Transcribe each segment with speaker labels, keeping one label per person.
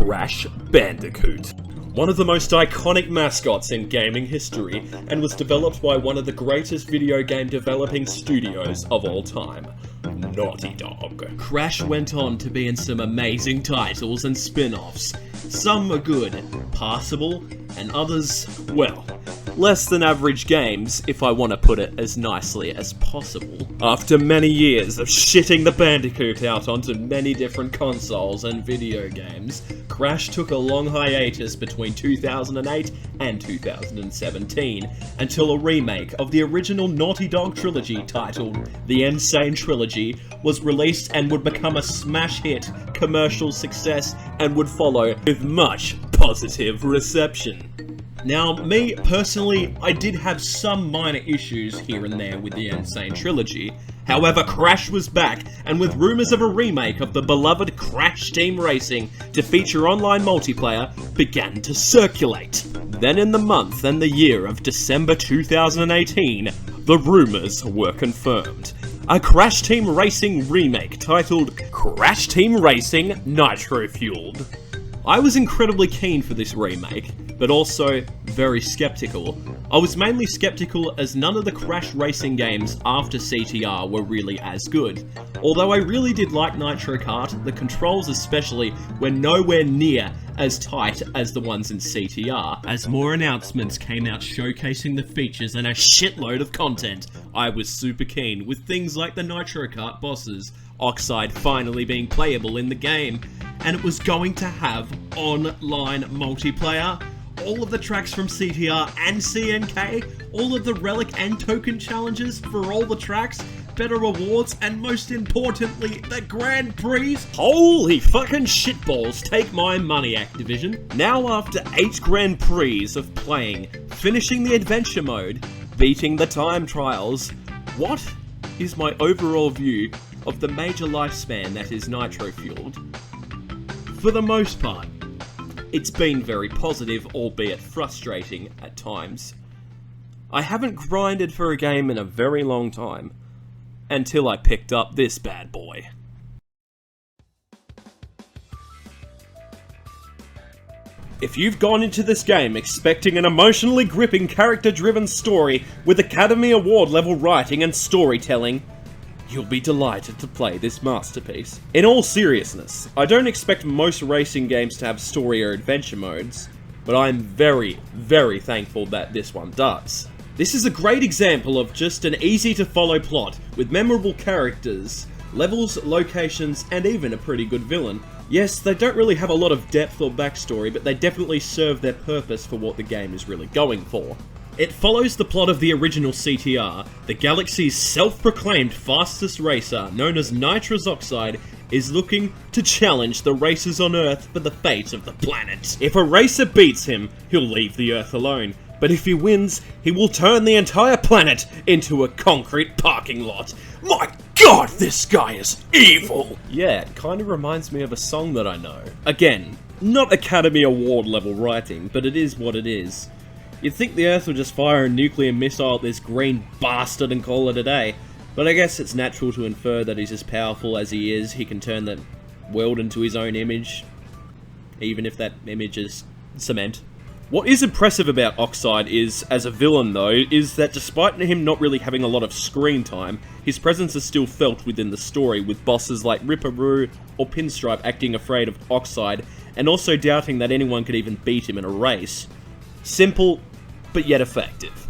Speaker 1: Crash Bandicoot. One of the most iconic mascots in gaming history, and was developed by one of the greatest video game developing studios of all time, Naughty Dog. Crash went on to be in some amazing titles and spin-offs. Some are good, passable, and others, well, less than average games, if I want to put it as nicely as possible. After many years of shitting the Bandicoot out onto many different consoles and video games, Crash took a long hiatus between 2008 and 2017, until a remake of the original Naughty Dog trilogy titled The Insane Trilogy was released and would become a smash hit, commercial success, and would follow with much positive reception. Now, me, personally, I did have some minor issues here and there with the Insane Trilogy. However, Crash was back, and with rumours of a remake of the beloved Crash Team Racing to feature online multiplayer began to circulate. Then in the month and the year of December 2018, the rumours were confirmed. A Crash Team Racing remake titled Crash Team Racing Nitro Fueled. I was incredibly keen for this remake, but also very skeptical. I was mainly skeptical as none of the Crash racing games after CTR were really as good. Although I really did like Nitro Kart, the controls especially were nowhere near as tight as the ones in CTR. As more announcements came out showcasing the features and a shitload of content, I was super keen, with things like the Nitro Kart bosses, Oxide finally being playable in the game, and it was going to have online multiplayer. All of the tracks from CTR and CNK, all of the relic and token challenges for all the tracks, better rewards, and most importantly, the Grand Prix. Holy fucking shitballs, take my money, Activision. Now after 8 Grand Prix of playing, finishing the adventure mode, beating the time trials, what is my overall view of the major lifespan that is Nitro Fueled? For the most part, it's been very positive, albeit frustrating at times. I haven't grinded for a game in a very long time, until I picked up this bad boy. If you've gone into this game expecting an emotionally gripping, character-driven story with Academy Award level writing and storytelling, you'll be delighted to play this masterpiece. In all seriousness, I don't expect most racing games to have story or adventure modes, but I'm very, very thankful that this one does. This is a great example of just an easy-to-follow plot, with memorable characters, levels, locations, and even a pretty good villain. Yes, they don't really have a lot of depth or backstory, but they definitely serve their purpose for what the game is really going for. It follows the plot of the original CTR. The galaxy's self-proclaimed fastest racer, known as Nitrous Oxide, is looking to challenge the racers on Earth for the fate of the planet. If a racer beats him, he'll leave the Earth alone. But if he wins, he will turn the entire planet into a concrete parking lot. My god, this guy is evil! Yeah, it kinda reminds me of a song that I know. Again, not Academy Award level writing, but it is what it is. You'd think the Earth would just fire a nuclear missile at this green bastard and call it a day, but I guess it's natural to infer that he's as powerful as he is, he can turn the world into his own image, even if that image is cement. What is impressive about Oxide is, as a villain though, is that despite him not really having a lot of screen time, his presence is still felt within the story, with bosses like Ripperoo or Pinstripe acting afraid of Oxide, and also doubting that anyone could even beat him in a race. Simple, but yet effective.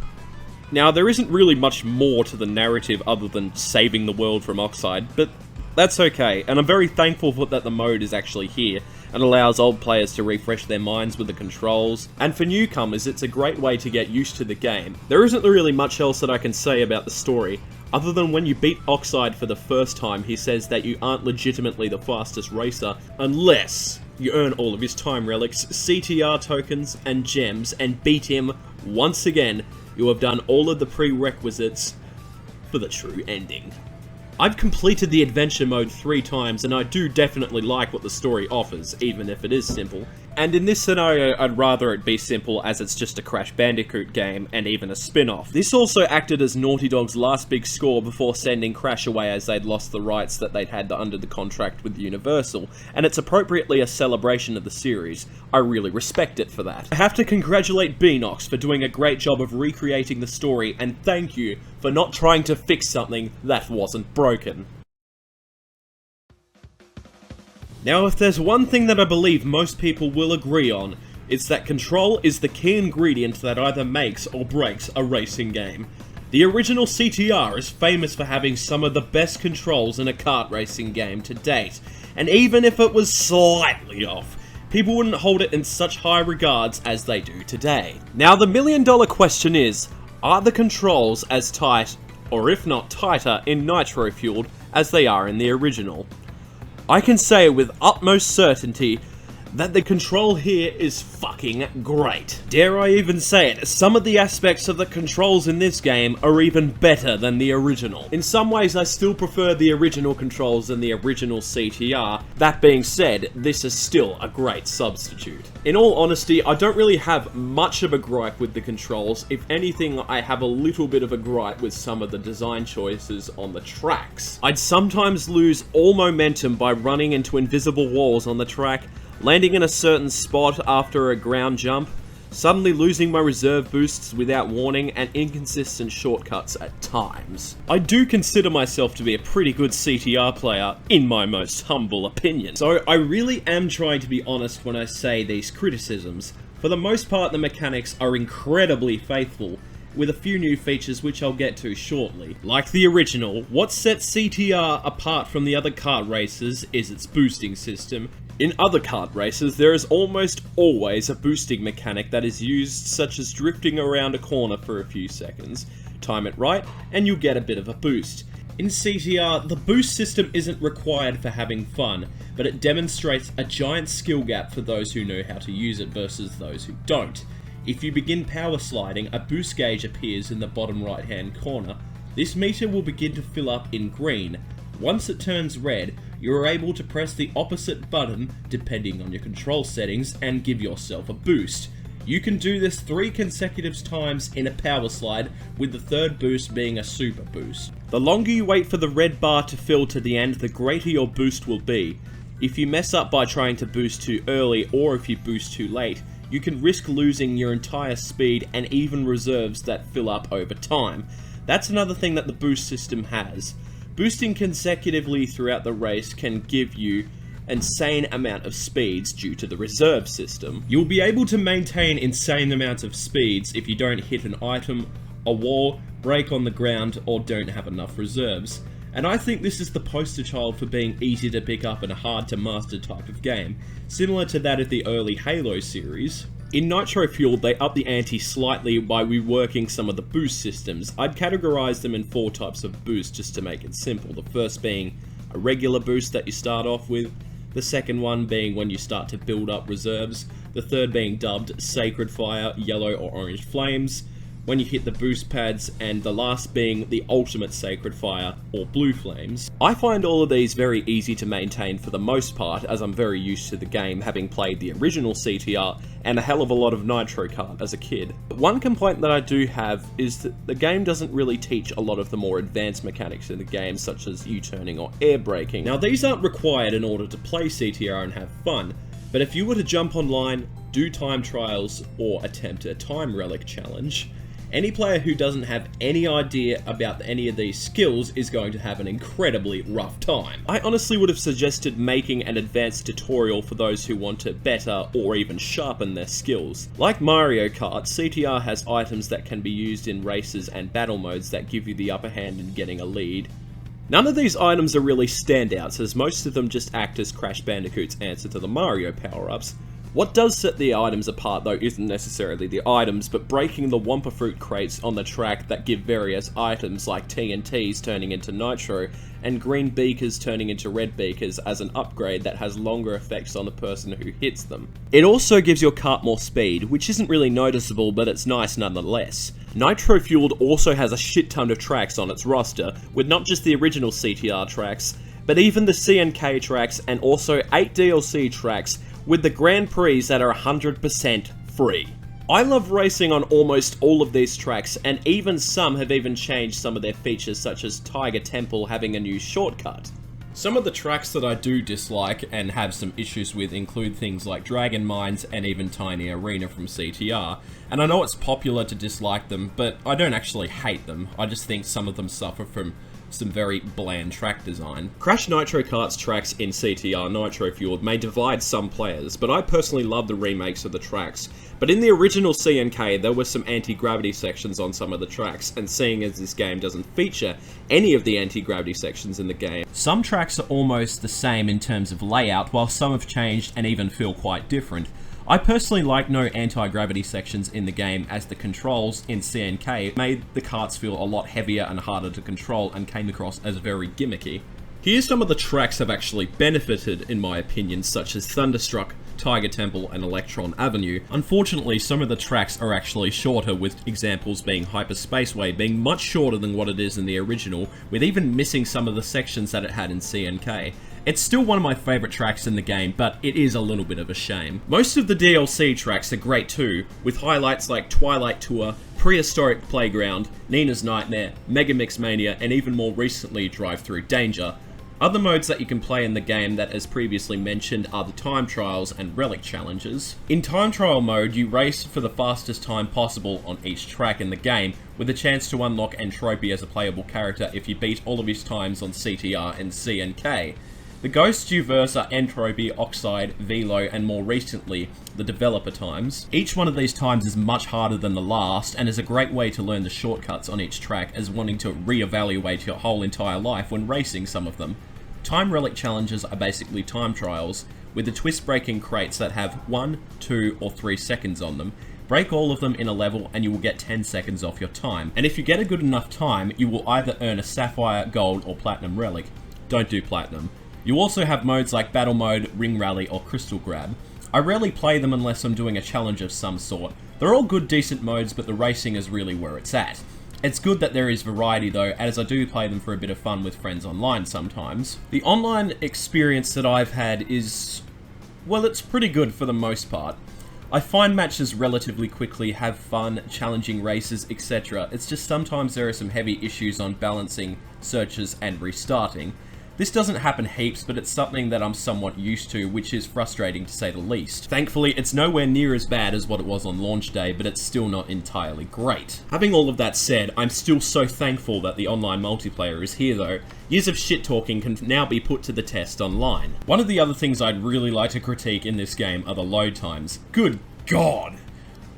Speaker 1: Now, there isn't really much more to the narrative other than saving the world from Oxide, but that's okay, and I'm very thankful that the mode is actually here, and allows old players to refresh their minds with the controls, and for newcomers it's a great way to get used to the game. There isn't really much else that I can say about the story, other than when you beat Oxide for the first time, he says that you aren't legitimately the fastest racer, unless you earn all of his time relics, CTR tokens, and gems, and beat him once again. You have done all of the prerequisites for the true ending. I've completed the adventure mode 3 times, and I do definitely like what the story offers, even if it is simple. And in this scenario, I'd rather it be simple as it's just a Crash Bandicoot game and even a spin-off. This also acted as Naughty Dog's last big score before sending Crash away as they'd lost the rights that they'd had under the contract with Universal, and it's appropriately a celebration of the series. I really respect it for that. I have to congratulate Beanox for doing a great job of recreating the story, and thank you for not trying to fix something that wasn't broken. Now, if there's one thing that I believe most people will agree on, it's that control is the key ingredient that either makes or breaks a racing game. The original CTR is famous for having some of the best controls in a kart racing game to date, and even if it was slightly off, people wouldn't hold it in such high regards as they do today. Now, the million-dollar question is, are the controls as tight, or if not tighter, in Nitro Fueled as they are in the original? I can say with utmost certainty that the control here is fucking great. Dare I even say it, some of the aspects of the controls in this game are even better than the original. In some ways I still prefer the original controls than the original CTR. That being said, this is still a great substitute. In all honesty, I don't really have much of a gripe with the controls. If anything, I have a little bit of a gripe with some of the design choices on the tracks. I'd sometimes lose all momentum by running into invisible walls on the track, landing in a certain spot after a ground jump, suddenly losing my reserve boosts without warning, and inconsistent shortcuts at times. I do consider myself to be a pretty good CTR player, in my most humble opinion. So I really am trying to be honest when I say these criticisms. For the most part, the mechanics are incredibly faithful, with a few new features which I'll get to shortly. Like the original, what sets CTR apart from the other kart races is its boosting system. In other kart races, there is almost always a boosting mechanic that is used, such as drifting around a corner for a few seconds. Time it right, and you'll get a bit of a boost. In CTR, the boost system isn't required for having fun, but it demonstrates a giant skill gap for those who know how to use it versus those who don't. If you begin power sliding, a boost gauge appears in the bottom right hand corner. This meter will begin to fill up in green. Once it turns red, you are able to press the opposite button, depending on your control settings, and give yourself a boost. You can do this 3 consecutive times in a power slide, with the third boost being a super boost. The longer you wait for the red bar to fill to the end, the greater your boost will be. If you mess up by trying to boost too early, or if you boost too late, you can risk losing your entire speed and even reserves that fill up over time. That's another thing that the boost system has. Boosting consecutively throughout the race can give you an insane amount of speeds due to the reserve system. You'll be able to maintain insane amounts of speeds if you don't hit an item, a wall, break on the ground, or don't have enough reserves. And I think this is the poster child for being easy to pick up and a hard to master type of game, similar to that of the early Halo series. In Nitro Fueled, they upped the ante slightly by reworking some of the boost systems. I'd categorize them in 4 types of boost just to make it simple. The first being a regular boost that you start off with, the second one being when you start to build up reserves, the third being dubbed Sacred Fire, Yellow or Orange Flames, when you hit the boost pads, and the last being the ultimate Sacred Fire, or Blue Flames. I find all of these very easy to maintain for the most part, as I'm very used to the game, having played the original CTR and a hell of a lot of Nitro Kart as a kid. But one complaint that I do have is that the game doesn't really teach a lot of the more advanced mechanics in the game, such as U-turning or air braking. Now, these aren't required in order to play CTR and have fun, but if you were to jump online, do time trials, or attempt a time relic challenge, any player who doesn't have any idea about any of these skills is going to have an incredibly rough time. I honestly would have suggested making an advanced tutorial for those who want to better or even sharpen their skills. Like Mario Kart, CTR has items that can be used in races and battle modes that give you the upper hand in getting a lead. None of these items are really standouts, as most of them just act as Crash Bandicoot's answer to the Mario power-ups. What does set the items apart though isn't necessarily the items, but breaking the Wumpa Fruit crates on the track that give various items like TNTs turning into Nitro, and green beakers turning into red beakers as an upgrade that has longer effects on the person who hits them. It also gives your kart more speed, which isn't really noticeable, but it's nice nonetheless. Nitro Fueled also has a shit ton of tracks on its roster, with not just the original CTR tracks, but even the CNK tracks and also 8 DLC tracks, with the Grand Prix that are 100% free. I love racing on almost all of these tracks, and even some have even changed some of their features, such as Tiger Temple having a new shortcut. Some of the tracks that I do dislike and have some issues with include things like Dragon Mines and even Tiny Arena from CTR, and I know it's popular to dislike them, but I don't actually hate them. I just think some of them suffer from some very bland track design. Crash Nitro Kart's tracks in CTR Nitro Fueled may divide some players, but I personally love the remakes of the tracks. But in the original CNK, there were some anti-gravity sections on some of the tracks, and seeing as this game doesn't feature any of the anti-gravity sections in the game, some tracks are almost the same in terms of layout, while some have changed and even feel quite different. I personally like no anti-gravity sections in the game, as the controls in CNK made the karts feel a lot heavier and harder to control and came across as very gimmicky. Here's some of the tracks have actually benefited, in my opinion, such as Thunderstruck, Tiger Temple, and Electron Avenue. Unfortunately, some of the tracks are actually shorter, with examples being Hyperspaceway being much shorter than what it is in the original, with even missing some of the sections that it had in CNK. It's still one of my favourite tracks in the game, but it is a little bit of a shame. Most of the DLC tracks are great too, with highlights like Twilight Tour, Prehistoric Playground, Nina's Nightmare, Mega Mix Mania, and even more recently Drive-Thru Danger. Other modes that you can play in the game that, as previously mentioned, are the time trials and relic challenges. In time trial mode, you race for the fastest time possible on each track in the game, with a chance to unlock Entropy as a playable character if you beat all of his times on CTR and CNK. The ghosts you verse are Entropy, Oxide, Velo, and more recently, the developer times. Each one of these times is much harder than the last, and is a great way to learn the shortcuts on each track, as wanting to re-evaluate your whole entire life when racing some of them. Time relic challenges are basically time trials, with the twist-breaking crates that have 1, 2, or 3 seconds on them. Break all of them in a level and you will get 10 seconds off your time. And if you get a good enough time, you will either earn a Sapphire, Gold, or Platinum relic. Don't do Platinum. You also have modes like Battle Mode, Ring Rally, or Crystal Grab. I rarely play them unless I'm doing a challenge of some sort. They're all good, decent modes, but the racing is really where it's at. It's good that there is variety though, as I do play them for a bit of fun with friends online sometimes. The online experience that I've had is, well, it's pretty good for the most part. I find matches relatively quickly, have fun, challenging races, etc. It's just sometimes there are some heavy issues on balancing, searches, and restarting. This doesn't happen heaps, but it's something that I'm somewhat used to, which is frustrating to say the least. Thankfully, it's nowhere near as bad as what it was on launch day, but it's still not entirely great. Having all of that said, I'm still so thankful that the online multiplayer is here though. Years of shit-talking can now be put to the test online. One of the other things I'd really like to critique in this game are the load times. Good God!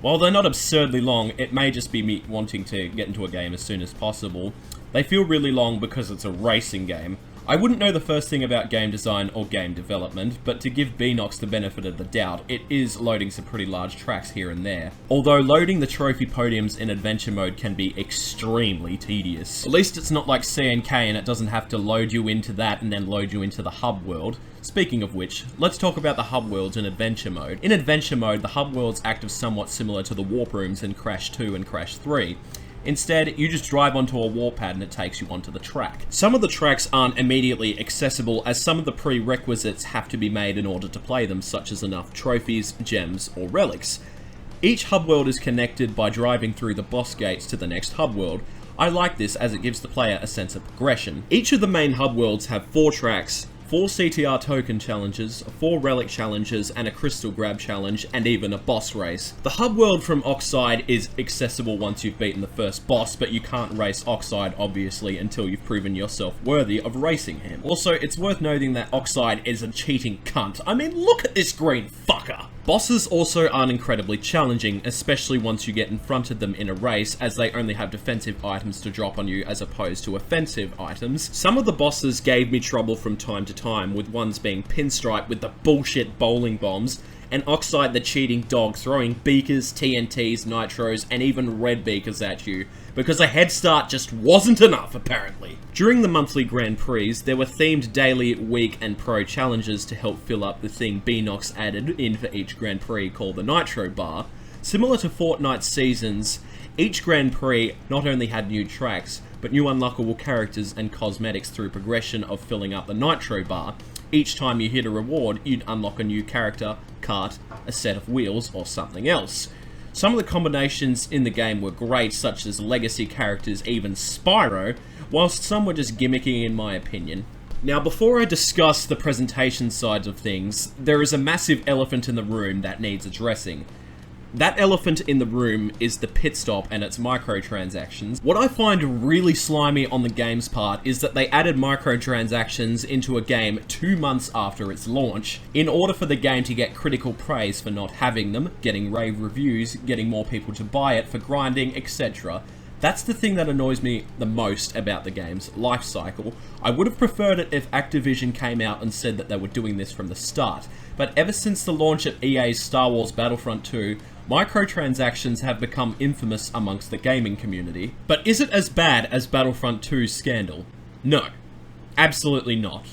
Speaker 1: While they're not absurdly long, it may just be me wanting to get into a game as soon as possible. They feel really long because it's a racing game. I wouldn't know the first thing about game design or game development, but to give Beenox the benefit of the doubt, it is loading some pretty large tracks here and there. Although loading the trophy podiums in adventure mode can be extremely tedious. At least it's not like CNK and it doesn't have to load you into that and then load you into the hub world. Speaking of which, let's talk about the hub worlds in adventure mode. In adventure mode, the hub worlds act as somewhat similar to the warp rooms in Crash 2 and Crash 3. Instead, you just drive onto a warp pad and it takes you onto the track. Some of the tracks aren't immediately accessible, as some of the prerequisites have to be made in order to play them, such as enough trophies, gems, or relics. Each hub world is connected by driving through the boss gates to the next hub world. I like this as it gives the player a sense of progression. Each of the main hub worlds have 4 tracks, 4 CTR token challenges, 4 relic challenges, and a crystal grab challenge, and even a boss race. The hub world from Oxide is accessible once you've beaten the first boss, but you can't race Oxide, obviously, until you've proven yourself worthy of racing him. Also, it's worth noting that Oxide is a cheating cunt. I mean, look at this green fucker! Bosses also aren't incredibly challenging, especially once you get in front of them in a race, as they only have defensive items to drop on you as opposed to offensive items. Some of the bosses gave me trouble from time to time, with ones being Pinstripe with the bullshit bowling bombs, and Oxide the cheating dog throwing beakers, TNTs, nitros, and even red beakers at you, because a head start just wasn't enough, apparently. During the monthly Grand Prix, there were themed daily, week, and pro challenges to help fill up the thing Beenox added in for each Grand Prix called the Nitro Bar. Similar to Fortnite's seasons, each Grand Prix not only had new tracks, but new unlockable characters and cosmetics through progression of filling up the Nitro Bar. Each time you hit a reward, you'd unlock a new character, cart, a set of wheels, or something else. Some of the combinations in the game were great, such as legacy characters, even Spyro, whilst some were just gimmicky in my opinion. Now, before I discuss the presentation side of things, there is a massive elephant in the room that needs addressing. That elephant in the room is the pit stop and its microtransactions. What I find really slimy on the game's part is that they added microtransactions into a game 2 months after its launch, in order for the game to get critical praise for not having them, getting rave reviews, getting more people to buy it for grinding, etc. That's the thing that annoys me the most about the game's life cycle. I would have preferred it if Activision came out and said that they were doing this from the start, but ever since the launch of EA's Star Wars Battlefront 2, microtransactions have become infamous amongst the gaming community. But is it as bad as Battlefront 2's scandal? No. Absolutely not.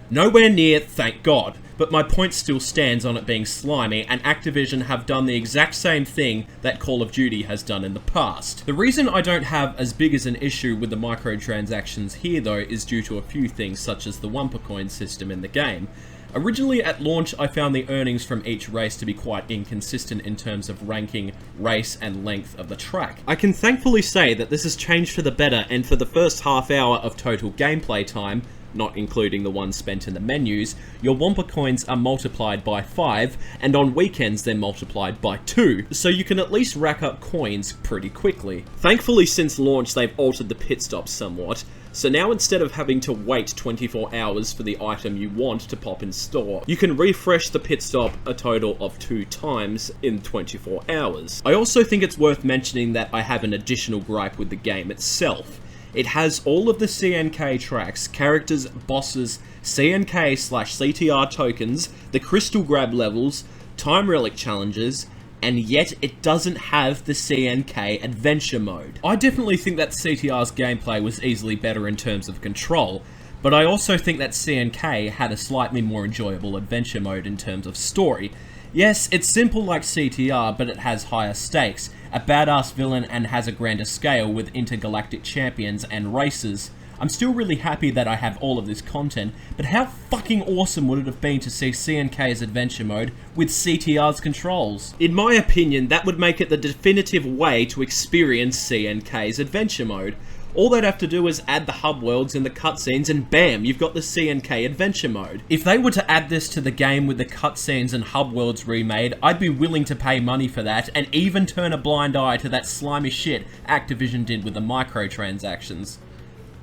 Speaker 1: Nowhere near, thank God, but my point still stands on it being slimy, and Activision have done the exact same thing that Call of Duty has done in the past. The reason I don't have as big as an issue with the microtransactions here though is due to a few things, such as the Wumpa system in the game. Originally at launch, I found the earnings from each race to be quite inconsistent in terms of ranking, race, and length of the track. I can thankfully say that this has changed for the better, and for the first half hour of total gameplay time, not including the ones spent in the menus, your Wumpa coins are multiplied by 5, and on weekends they're multiplied by 2, so you can at least rack up coins pretty quickly. Thankfully, since launch they've altered the pit stops somewhat, so now instead of having to wait 24 hours for the item you want to pop in store, you can refresh the pit stop a total of 2 times in 24 hours. I also think it's worth mentioning that I have an additional gripe with the game itself. It has all of the CNK tracks, characters, bosses, CNK/CTR tokens, the crystal grab levels, time relic challenges, and yet it doesn't have the CNK adventure mode. I definitely think that CTR's gameplay was easily better in terms of control, but I also think that CNK had a slightly more enjoyable adventure mode in terms of story. Yes, it's simple like CTR, but it has higher stakes, a badass villain, and has a grander scale with intergalactic champions and races. I'm still really happy that I have all of this content, but how fucking awesome would it have been to see CNK's adventure mode with CTR's controls? In my opinion, that would make it the definitive way to experience CNK's adventure mode. All they'd have to do is add the hub worlds and the cutscenes, and bam, you've got the CNK adventure mode. If they were to add this to the game with the cutscenes and hub worlds remade, I'd be willing to pay money for that, and even turn a blind eye to that slimy shit Activision did with the microtransactions.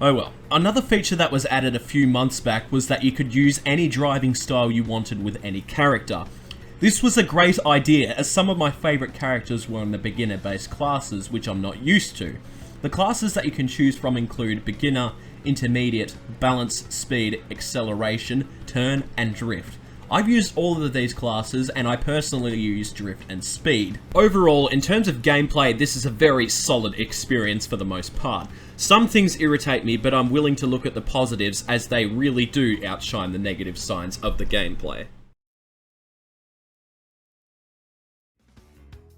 Speaker 1: Oh well. Another feature that was added a few months back was that you could use any driving style you wanted with any character. This was a great idea, as some of my favourite characters were in the beginner-based classes, which I'm not used to. The classes that you can choose from include beginner, intermediate, balance, speed, acceleration, turn, and drift. I've used all of these classes, and I personally use drift and speed. Overall, in terms of gameplay, this is a very solid experience for the most part. Some things irritate me, but I'm willing to look at the positives, as they really do outshine the negative signs of the gameplay.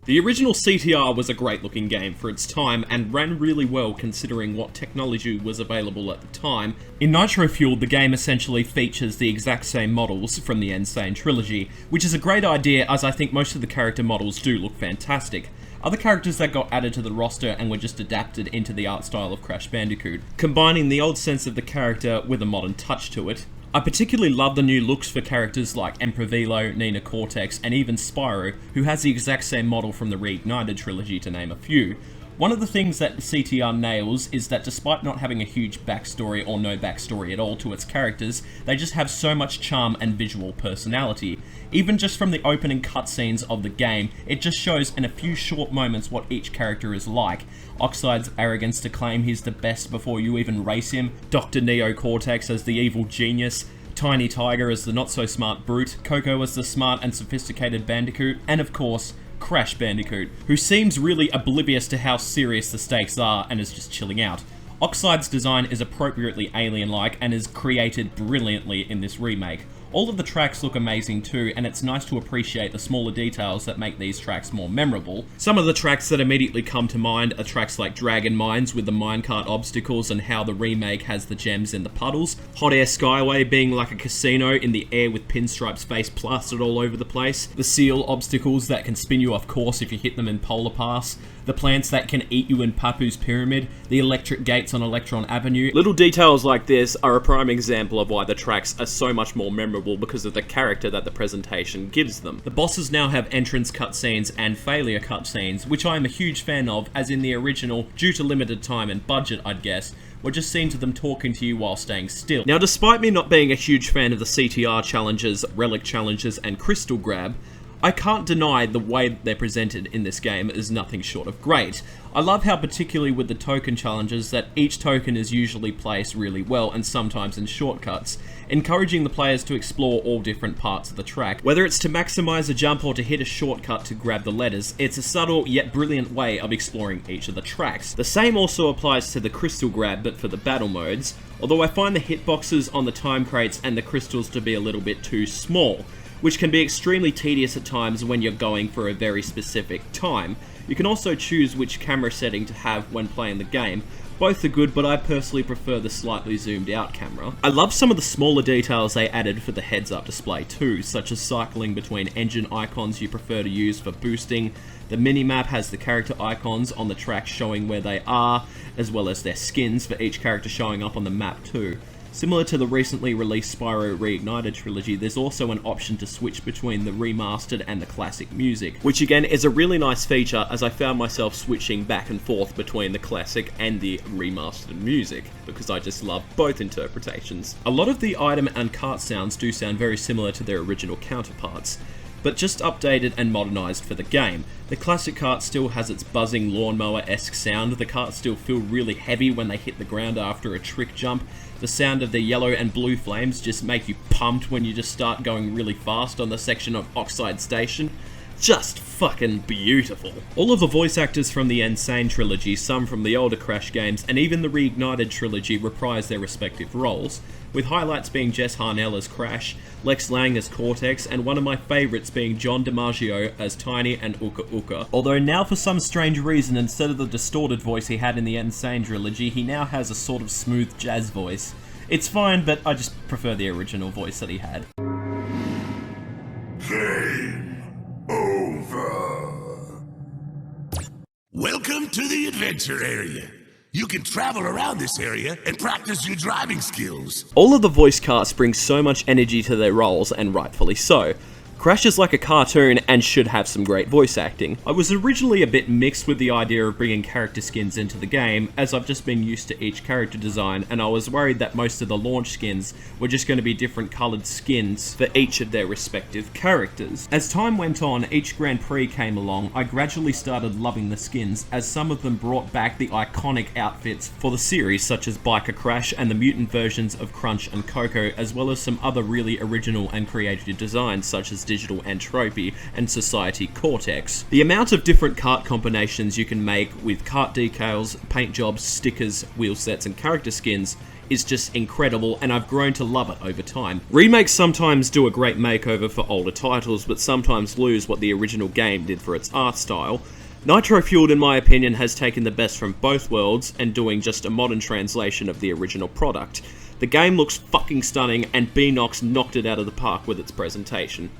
Speaker 1: The original CTR was a great looking game for its time and ran really well considering what technology was available at the time. In Nitro Fueled, the game essentially features the exact same models from the Insane trilogy, which is a great idea as I think most of the character models do look fantastic. Other characters that got added to the roster and were just adapted into the art style of Crash Bandicoot, combining the old sense of the character with a modern touch to it. I particularly love the new looks for characters like Emperor Velo, Nina Cortex, and even Spyro, who has the exact same model from the Reignited trilogy, to name a few. One of the things that CTR nails is that despite not having a huge backstory or no backstory at all to its characters, they just have so much charm and visual personality. Even just from the opening cutscenes of the game, it just shows in a few short moments what each character is like. Oxide's arrogance to claim he's the best before you even race him, Dr. Neo Cortex as the evil genius, Tiny Tiger as the not-so-smart brute, Coco as the smart and sophisticated Bandicoot, and of course, Crash Bandicoot, who seems really oblivious to how serious the stakes are and is just chilling out. Oxide's design is appropriately alien-like and is created brilliantly in this remake. All of the tracks look amazing too, and it's nice to appreciate the smaller details that make these tracks more memorable. Some of the tracks that immediately come to mind are tracks like Dragon Mines with the minecart obstacles and how the remake has the gems in the puddles, Hot Air Skyway being like a casino in the air with Pinstripe's face plastered all over the place, the seal obstacles that can spin you off course if you hit them in Polar Pass, the plants that can eat you in Papu's Pyramid, the electric gates on Electron Avenue. Little details like this are a prime example of why the tracks are so much more memorable because of the character that the presentation gives them. The bosses now have entrance cutscenes and failure cutscenes, which I am a huge fan of, as in the original, due to limited time and budget I'd guess, were just seen to them talking to you while staying still. Now, despite me not being a huge fan of the CTR challenges, relic challenges, and crystal grab, I can't deny the way that they're presented in this game is nothing short of great. I love how, particularly with the token challenges, that each token is usually placed really well and sometimes in shortcuts, encouraging the players to explore all different parts of the track. Whether it's to maximize a jump or to hit a shortcut to grab the letters, it's a subtle yet brilliant way of exploring each of the tracks. The same also applies to the crystal grab, but for the battle modes, although I find the hitboxes on the time crates and the crystals to be a little bit too small, which can be extremely tedious at times when you're going for a very specific time. You can also choose which camera setting to have when playing the game. Both are good, but I personally prefer the slightly zoomed out camera. I love some of the smaller details they added for the heads-up display too, such as cycling between engine icons you prefer to use for boosting. The minimap has the character icons on the track showing where they are, as well as their skins for each character showing up on the map too. Similar to the recently released Spyro Reignited trilogy, there's also an option to switch between the remastered and the classic music, which again is a really nice feature, as I found myself switching back and forth between the classic and the remastered music, because I just love both interpretations. A lot of the item and cart sounds do sound very similar to their original counterparts, but just updated and modernised for the game. The classic cart still has its buzzing lawnmower-esque sound, the carts still feel really heavy when they hit the ground after a trick jump, the sound of the yellow and blue flames just make you pumped when you just start going really fast on the section of Oxide Station. Just fucking beautiful. All of the voice actors from the Insane trilogy, some from the older Crash games, and even the Reignited trilogy reprise their respective roles, with highlights being Jess Harnell as Crash, Lex Lang as Cortex, and one of my favourites being John DiMaggio as Tiny and Uka Uka. Although now for some strange reason, instead of the distorted voice he had in the Insane trilogy, he now has a sort of smooth jazz voice. It's fine, but I just prefer the original voice that he had.
Speaker 2: Game over. Welcome to the adventure area. You can travel around this area and practice your driving skills.
Speaker 1: All of the voice casts bring so much energy to their roles, and rightfully so. Crash is like a cartoon and should have some great voice acting. I was originally a bit mixed with the idea of bringing character skins into the game, as I've just been used to each character design, and I was worried that most of the launch skins were just going to be different coloured skins for each of their respective characters. As time went on, each Grand Prix came along, I gradually started loving the skins, as some of them brought back the iconic outfits for the series, such as Biker Crash and the mutant versions of Crunch and Coco, as well as some other really original and creative designs, such as Digital Entropy and Society Cortex. The amount of different cart combinations you can make with cart decals, paint jobs, stickers, wheel sets, and character skins is just incredible, and I've grown to love it over time. Remakes sometimes do a great makeover for older titles, but sometimes lose what the original game did for its art style. Nitro Fueled, in my opinion, has taken the best from both worlds and doing just a modern translation of the original product. The game looks fucking stunning, and Beenox knocked it out of the park with its presentation.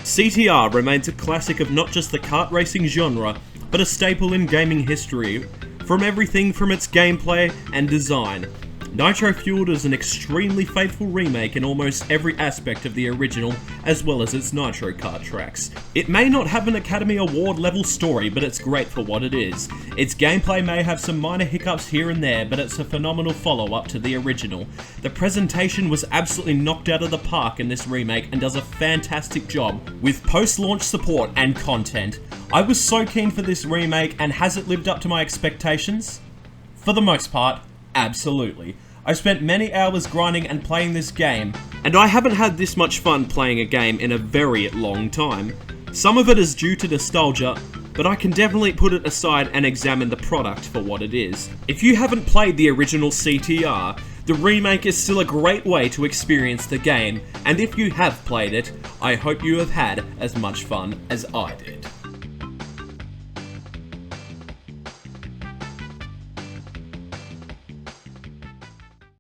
Speaker 1: CTR remains a classic of not just the kart racing genre, but a staple in gaming history, from everything from its gameplay and design. Nitro Fueled is an extremely faithful remake in almost every aspect of the original, as well as its Nitro Kart tracks. It may not have an Academy Award level story, but it's great for what it is. Its gameplay may have some minor hiccups here and there, but it's a phenomenal follow-up to the original. The presentation was absolutely knocked out of the park in this remake and does a fantastic job with post-launch support and content. I was so keen for this remake, and has it lived up to my expectations? For the most part, absolutely. I spent many hours grinding and playing this game, and I haven't had this much fun playing a game in a very long time. Some of it is due to nostalgia, but I can definitely put it aside and examine the product for what it is. If you haven't played the original CTR, The remake is still a great way to experience the game, and if you have played it, I hope you have had as much fun as I did.